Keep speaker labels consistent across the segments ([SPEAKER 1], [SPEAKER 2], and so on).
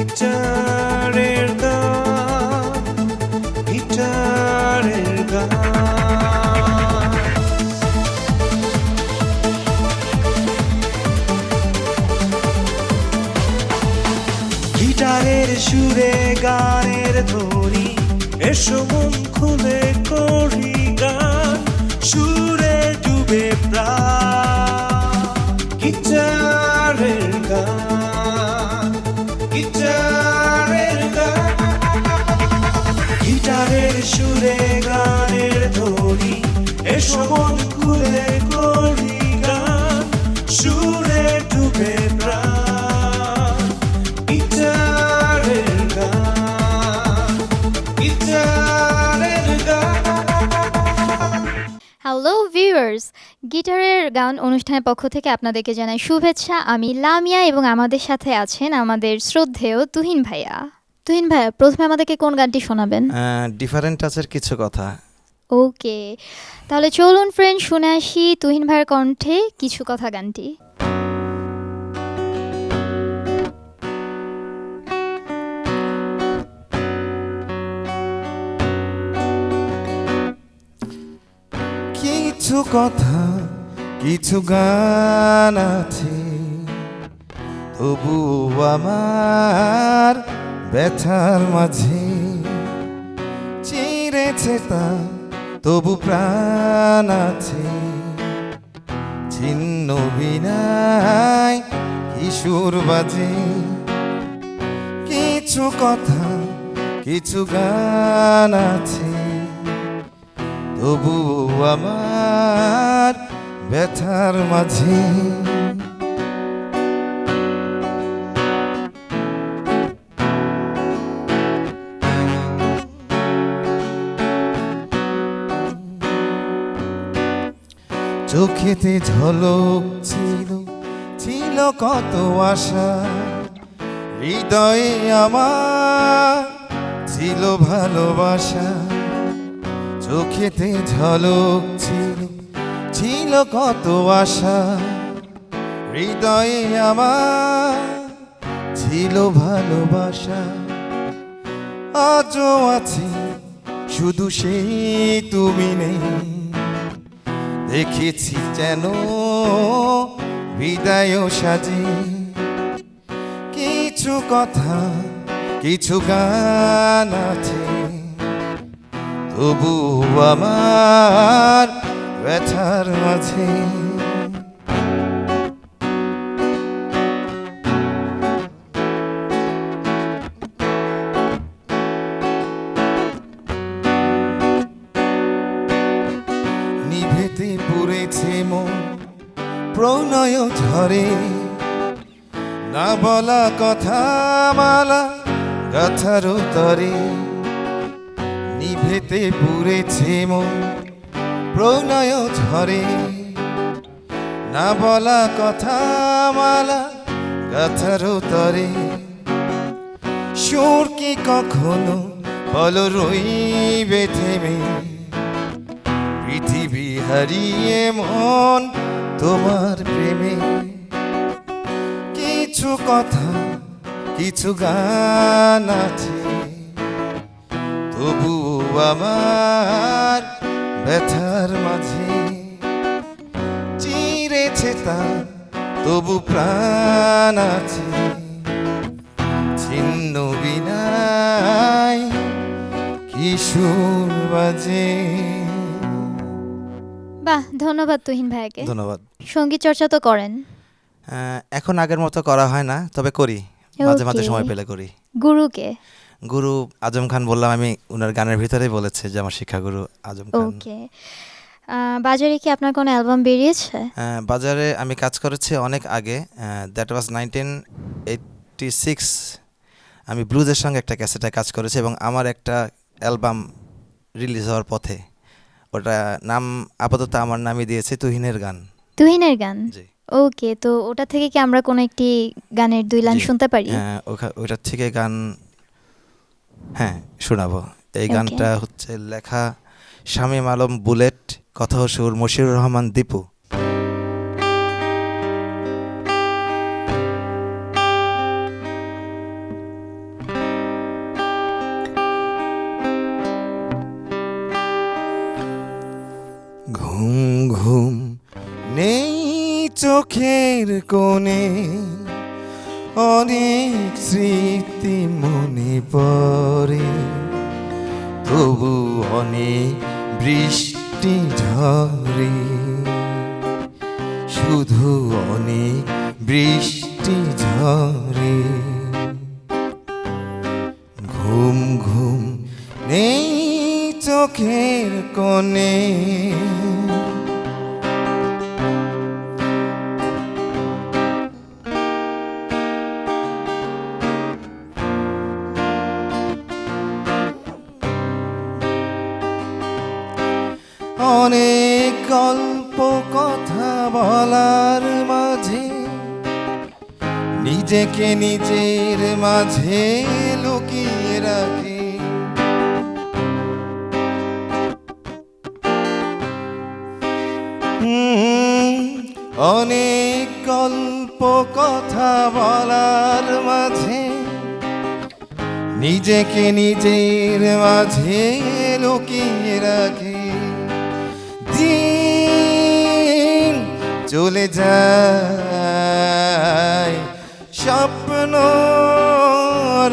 [SPEAKER 1] গিটারের গান, গিটারের গান। গিটারের সুরে গানের ধ্বনি, এসো মন খুলে করি গান, সুরে ডুবে প্রাণ। গিটারের গান, গিটারের গান। গিটারের সুরে গানের ধ্বনি, এসো মন খুলে করি গান, সুরে ডুবে প্রাণ। গিটারের গান, গিটারের গান।
[SPEAKER 2] হ্যালো ভিউয়ার্স, গিটারের গান অনুষ্ঠানের পক্ষ থেকে আপনাদেরকে জানাই শুভেচ্ছা। আমি লামিয়া এবং আমাদের সাথে আছেন আমাদের শ্রদ্ধেয় তুহিন ভাইয়া। তুহিন ভাইয়া, প্রথমে আমাদেরকে কোন গানটি শোনাবেন?
[SPEAKER 3] ডিফারেন্ট টাচের কিছু কথা।
[SPEAKER 2] ওকে, তাহলে চলুন ফ্রেন্ড, শুনে আসি তুহিন ভাইয়ের কণ্ঠে কিছু কথা গানটি।
[SPEAKER 3] কিছু কথা, কিছু গান আছে, তবু আমার ব্যথার মাঝে চিরেছে তা, তবু প্রাণ আছে। ছিন্ন বিনায় কিশোর বাজে, কিছু কথা, কিছু গান আছে, তবু আমার ব্যথার মাঝে। চোখেতে ঝলক ছিল, ছিল কত আশা, হৃদয়ে আমার ছিল ভালোবাসা। চোখেতে ঝলক ছিল, ছিল কত আশা, হৃদয়ে আমার ছিল ভালোবাসা। আজও আছি, শুধু সেই তুমি নেই, দেখেছি যেন বিদায় সাজে। কিছু কথা, কিছু গান আছে, তবু আমার ব্যথার মাঝে। নিভেতে পুড়েছে মন প্রণয় ঝরে, না বলা কথা মালা গাথার তরে। নিভেতে পুড়েছে মন প্রণয় ঝরে, না বলা কথা মালা গাথার তরে। সুর কি কখনো বল রইবে থেমে, পৃথিবী হারিয়ে মন তোমার প্রেমে। কিছু কথা, কিছু গান আছে, তবু আমার ব্যথার মাঝে চিরেছে তা, তবু প্রাণ আছে। ছিন্ন বিনায় কিশোর বাজে।
[SPEAKER 2] বাহ, ধন্যবাদ তুহিন ভাইয়াকে।
[SPEAKER 3] ধন্যবাদ।
[SPEAKER 2] সঙ্গীত চর্চা তো করেন?
[SPEAKER 3] এখন আগের মতো করা হয় না, তবে করি, মাঝে মাঝে
[SPEAKER 2] Okay.
[SPEAKER 3] সময় পেলে করি।
[SPEAKER 2] গুরুকে?
[SPEAKER 3] গুরু আজম খান বললাম, আমি উনার গানের ভিতরেই বলেছে যে আমার শিক্ষাগুরু আজম খান।
[SPEAKER 2] ওকে, বাজারে কি আপনার কোনো অ্যালবাম বেরিয়েছে?
[SPEAKER 3] বাজারে আমি কাজ করেছি অনেক আগে, দ্যাট ওয়াজ 1986। আমি ব্লুজের সঙ্গে একটা ক্যাসেটে কাজ করেছি এবং আমার একটা অ্যালবাম রিলিজ হওয়ার পথে। ওটা নাম আপাতত আমার নামই দিয়েছে তুহিনের গান।
[SPEAKER 2] তুহিনের গান?
[SPEAKER 3] জি।
[SPEAKER 2] ওকে, তো ওটা থেকে কি আমরা কোনো একটি গানের 2 লাইন
[SPEAKER 3] জি।
[SPEAKER 2] শুনতে পারি?
[SPEAKER 3] ওইটার থেকে গান, হ্যাঁ শোনাবো। এই
[SPEAKER 2] Okay.
[SPEAKER 3] গানটা হচ্ছে লেখা শামীম আলম বুলেট, কথা ও সুর মশিউর রহমান দীপু।
[SPEAKER 4] চোখের কোণে অনেক স্মৃতি মনে পড়ে, তবু অনেক বৃষ্টি ঝরে, শুধু অনেক বৃষ্টি ঝরে। ঘুম ঘুম নেই চোখের কোণে, অনেক গল্প কথা বলার মাঝে নিজেকে নিজের মাঝে লুকিয়ে রাখি। অনেক গল্প কথা বলার মাঝে নিজেকে নিজের মাঝে লুকিয়ে রাখি। দিন চলে যায়, স্বপ্ন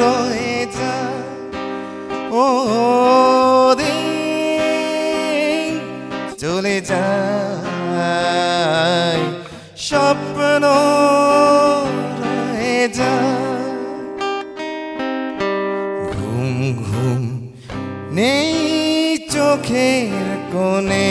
[SPEAKER 4] রয়ে যায়, ও দিন চলে যায়, স্বপ্ন রয়ে যায়। ঘুম ঘুম নেই চোখের কোণে,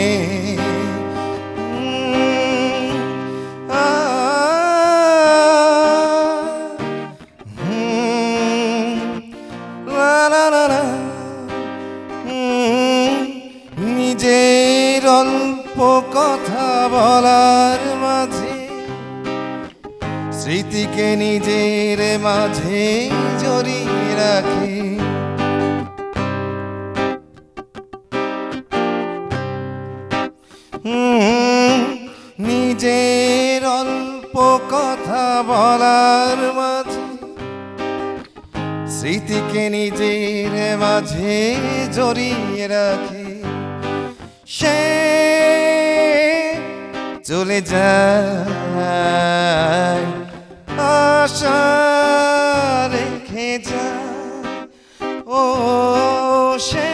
[SPEAKER 4] নিজের অল্প কথা বলার মাঝে স্মৃতিকে নিজের মাঝে জড়িয়ে রাখি। নিজের অল্প কথা বলার মাঝে স্মৃতিকে নিজের মাঝে জড়িয়ে রাখি। সে চলে যায়, আশা রেখে যায়, ও সে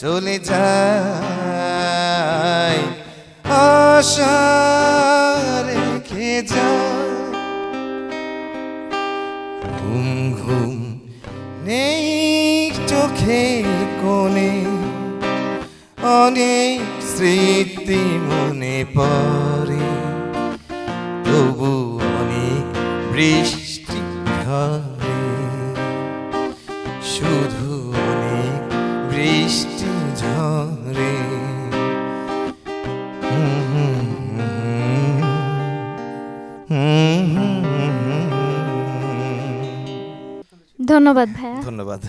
[SPEAKER 4] চলে যায়, আশা রেখে যায়। ঘুম ঘুম নেই চোখের কোণে, অনেক স্মৃতি মনে পড়ে, তবু অনেক বৃষ্টি ঝরে, শুধু অনেক বৃষ্টি ঝরে।
[SPEAKER 2] ধন্যবাদ ভাইয়া।
[SPEAKER 3] ধন্যবাদ।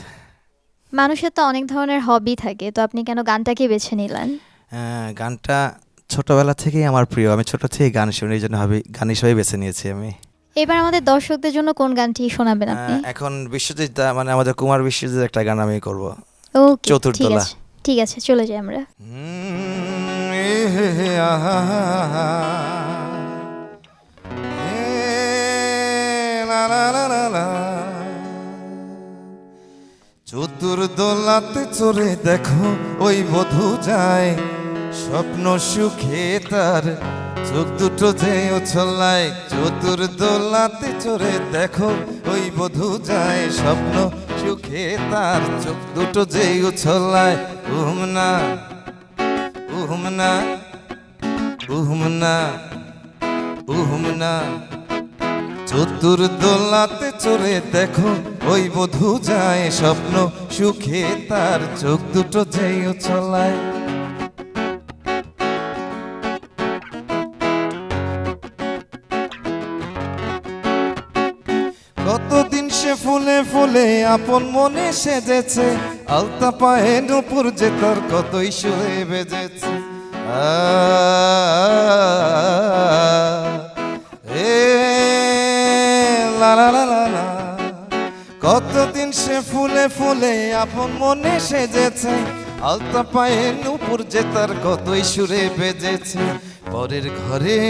[SPEAKER 2] মানুষের তো অনেক ধরনের হবি থাকে, তো আপনি কেন গানটাকে বেছে নিলেন?
[SPEAKER 3] গানটা ছোটবেলা থেকেই আমার প্রিয়, আমি ছোট থেকেই গান শুনি, এই জন্য গান হিসেবে বেছে নিয়েছি আমি।
[SPEAKER 2] এবার আমাদের দর্শকদের জন্য কোন গানটি শোনাবেন আপনি?
[SPEAKER 3] এখন বিশ্বজিৎ দা, মানে আমাদের কুমার বিশ্বজিৎ একটা গান আমি করব,
[SPEAKER 2] ওকে,
[SPEAKER 3] চতুর্দোলা।
[SPEAKER 2] ঠিক আছে, চলে যাই আমরা।
[SPEAKER 4] চতুর্দোলাতে চড়ে দেখো ওই বধূ যায়, স্বপ্ন সুখে তার চোখ দুটো যে উছলায়। চতুর্দোলাতে চড়ে দেখো ওই বধূ যায়, স্বপ্ন সুখে তার চোখ দুটো যে উছলায়। উহমনা উহমনা উহমনা উহমনা। চতুর্দোলাতে চড়ে দেখো ওই বধূ যায়, স্বপ্ন সুখে তার চোখ দুটো যে উছলায়। কতদিন সে ফুলে ফুলে আপন মনে সেজেছে, আলতা পায়ে নুপুর যে তার কতই সুরে বেজেছে। কতদিন সে ফুলে ফুলে আপন মনে সেজেছে, আলতা পায়ে নুপুর যে তার কতই সুরে বেজেছে। পরের ঘরে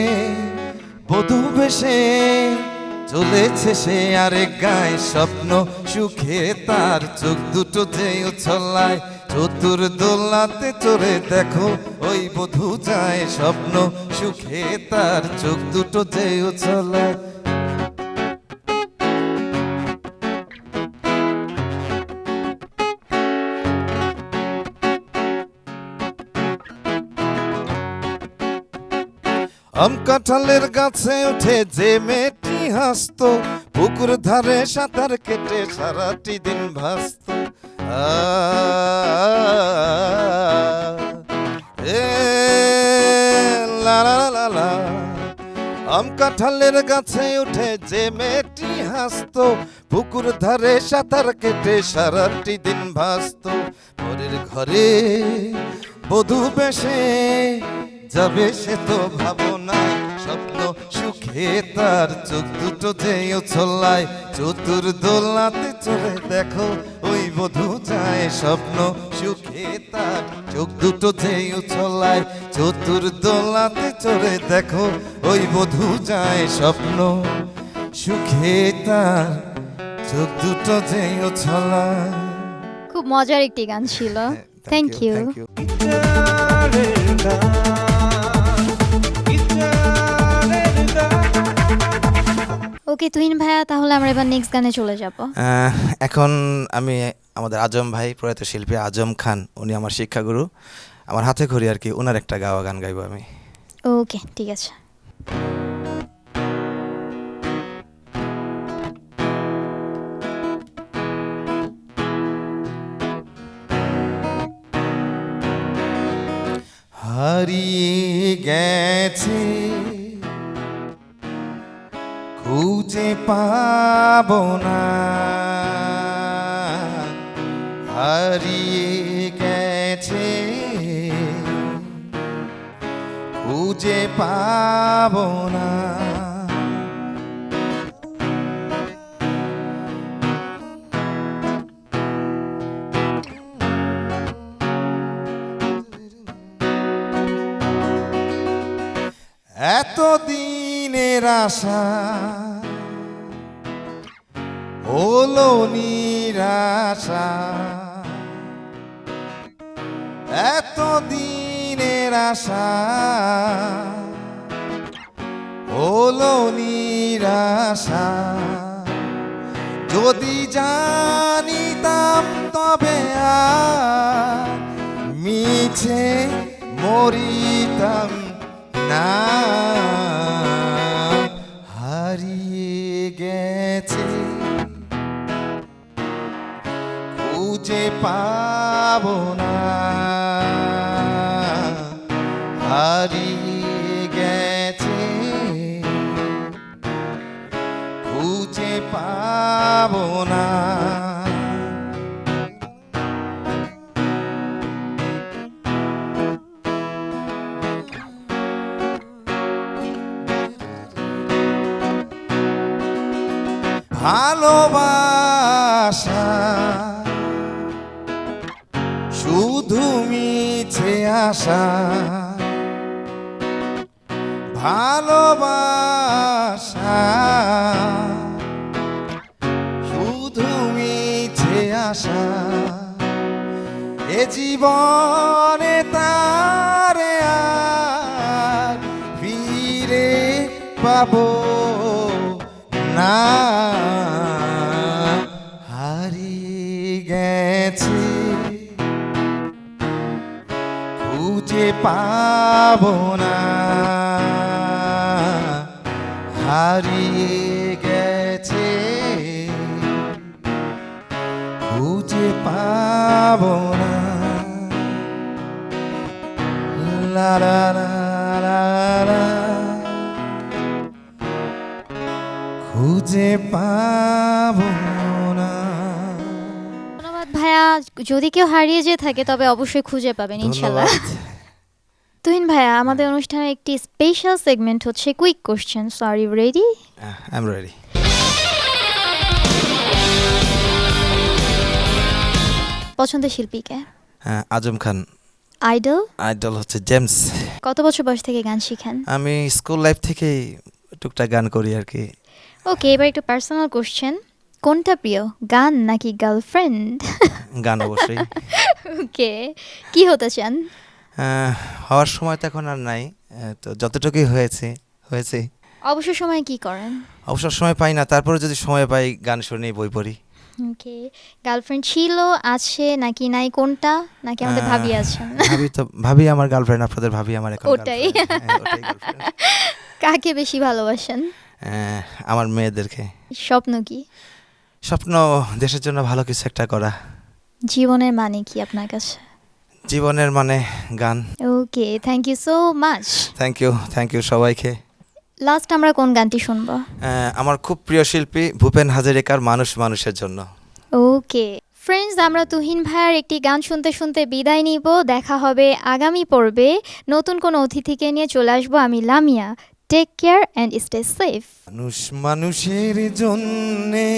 [SPEAKER 4] বধূ বেশে চলেছে সে আরেক গায়ে, স্বপ্ন সুখে তার চোখ দুটো যে উছলায়, চতুর দোলাতে চড়ে দেখো ওই বধূ যায়, স্বপ্ন সুখে তার চোখ দুটো যে উছলায়। আম কাঁঠালের গাছে উঠে যে মেয়েটি হাসতো, পুকুর ধারে সাঁতার কেটে সারাটি দিন ভাসত। এ লা লা লা লা। আম কাঁঠালের গাছে উঠে যে মেয়েটি হাসতো, পুকুর ধারে সাঁতার কেটে সারাটি দিন ভাসত। পরের ঘরে বধূ বেশে যাবে সে তো ভাবনায়, স্বপ্ন সুখে তার চোখ দুটো যে উছলায়, চতুর দোলাতে চলে দেখো ওই বধূ যায়, স্বপ্ন সুখে তার চোখ দুটো যে উছলায়, চতুর দোলাতে চলে দেখো ওই বধূ যায়, স্বপ্ন সুখে তার চোখ দুটো যে উছলায়।
[SPEAKER 2] খুব মজার একটি গান ছিল। Thank you.
[SPEAKER 1] গিটারের গান, গিটারের গান।
[SPEAKER 2] ওকে তুহিন ভাইয়া, তাহলে আমরা এবার নেক্সট গানে চলে যাব।
[SPEAKER 3] এখন আমি আমাদের আজম ভাই, প্রয়াত শিল্পী আজম খান, উনি আমার শিক্ষাগুরু, আমার হাতে খড়ি আর কি, ওনার একটা গাওয়া গান গাইবো আমি।
[SPEAKER 2] ওকে ঠিক আছে।
[SPEAKER 4] হারিয়ে গেছে খুঁজে পাবো না, হারিয়ে গেছে খুঁজে পাবো না। এত দিনের আশা হলো নিরাশা, এত দিনের আশা হলো নিরাশা। যদি জানিতাম তবে আর মিছে মরিতাম না, হারিয়ে গেছে খুঁজে পাবো না, হারিয়ে গেছে খুঁজে পাবো না। ভালোবাসা শুধু মিছে আশা, ভালোবাসা শুধু মিছে আশা, এ জীবনে তারে আর ফিরে পাবো না, হারিয়ে গেছে খুঁজে পাবো না, হারিয়ে গেছে খুঁজে পাবো না। লা লা লা লা লা, খুঁজে পাবো না।
[SPEAKER 2] ধন্যবাদ ভাইয়া। যদি কেউ হারিয়ে যেয়ে থাকে তবে অবশ্যই খুঁজে পাবেন ইনশাল্লাহ। তুহিন ভাইয়া, আমাদের অনুষ্ঠানে একটি স্পেশাল সেগমেন্ট হচ্ছে quick question. So are you ready?
[SPEAKER 3] I am ready.
[SPEAKER 2] পছন্দের শিল্পীকে?
[SPEAKER 3] আজম খান।
[SPEAKER 2] আইডল?
[SPEAKER 3] আইডল হচ্ছে জেমস।
[SPEAKER 2] কত বছর বয়স থেকে গান শিখেন?
[SPEAKER 3] আমি স্কুল লাইফ থেকেই টুকটাক গান করি আর কি।
[SPEAKER 2] ওকে, এবার একটু পার্সোনাল কোশ্চেন, কোনটা প্রিয়, গান নাকি গার্লফ্রেন্ড?
[SPEAKER 3] গান অবশ্যই।
[SPEAKER 2] ওকে, কি হতে চান?
[SPEAKER 3] হওয়ার সময় তো এখন আর নাই, তো যতটুকুই হয়েছে।
[SPEAKER 2] অবসর সময় কি করেন?
[SPEAKER 3] অবসর সময় পাই না, তারপরে যদি সময় পাই গান শুনি, বই পড়ি।
[SPEAKER 2] ওকে, গার্লফ্রেন্ড ছিল, আছে নাকি নাই, কোনটা, নাকি আমাদের ভাবি আছেন?
[SPEAKER 3] ভাবি আমার গার্লফ্রেন্ড, আপনাদের ভাবি আমার এখন
[SPEAKER 2] ওটাই।
[SPEAKER 3] girlfriend। হ্যাঁ, ওটাই girlfriend।
[SPEAKER 2] কাকে বেশি ভালোবাসেন?
[SPEAKER 3] আমার মেয়েদেরকে।
[SPEAKER 2] স্বপ্ন কি?
[SPEAKER 3] স্বপ্ন দেশের জন্য ভালো কিছু একটা করা।
[SPEAKER 2] জীবনের মানে কি আপনার কাছে?
[SPEAKER 3] জীবনের মানে গান।
[SPEAKER 2] Okay, thank you so much.
[SPEAKER 3] Thank you সবাইকে।
[SPEAKER 2] লাস্ট আমরা কোন গানটি শুনবো?
[SPEAKER 3] আমার খুব প্রিয় শিল্পী ভূপেন হাজারিকার মানুষ মানুষের জন্য।
[SPEAKER 2] ওকে ফ্রেন্ডস, আমরা তুহিন ভাইয়ার একটি গান শুনতে শুনতে বিদায় নিব। দেখা হবে আগামী পর্বে, নতুন কোনো অতিথিকে নিয়ে চলে আসবো আমি Lamia. Take care and stay safe.
[SPEAKER 4] মানুষ মানুষের জন্যে,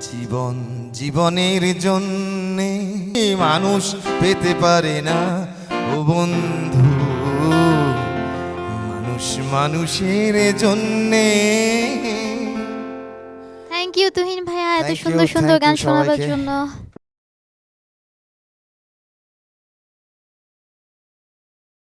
[SPEAKER 4] জীবন জীবনের জন্যে মানুষ পেতে পারে না ও বন্ধু, মানুষ মানুষের জন্যে।
[SPEAKER 2] থ্যাংক ইউ তুহিন ভাইয়া এত
[SPEAKER 3] Thank you,
[SPEAKER 2] সুন্দর সুন্দর
[SPEAKER 3] thank
[SPEAKER 2] গান
[SPEAKER 3] you
[SPEAKER 2] শোনাবার
[SPEAKER 3] সবাইকে।
[SPEAKER 2] জন্য।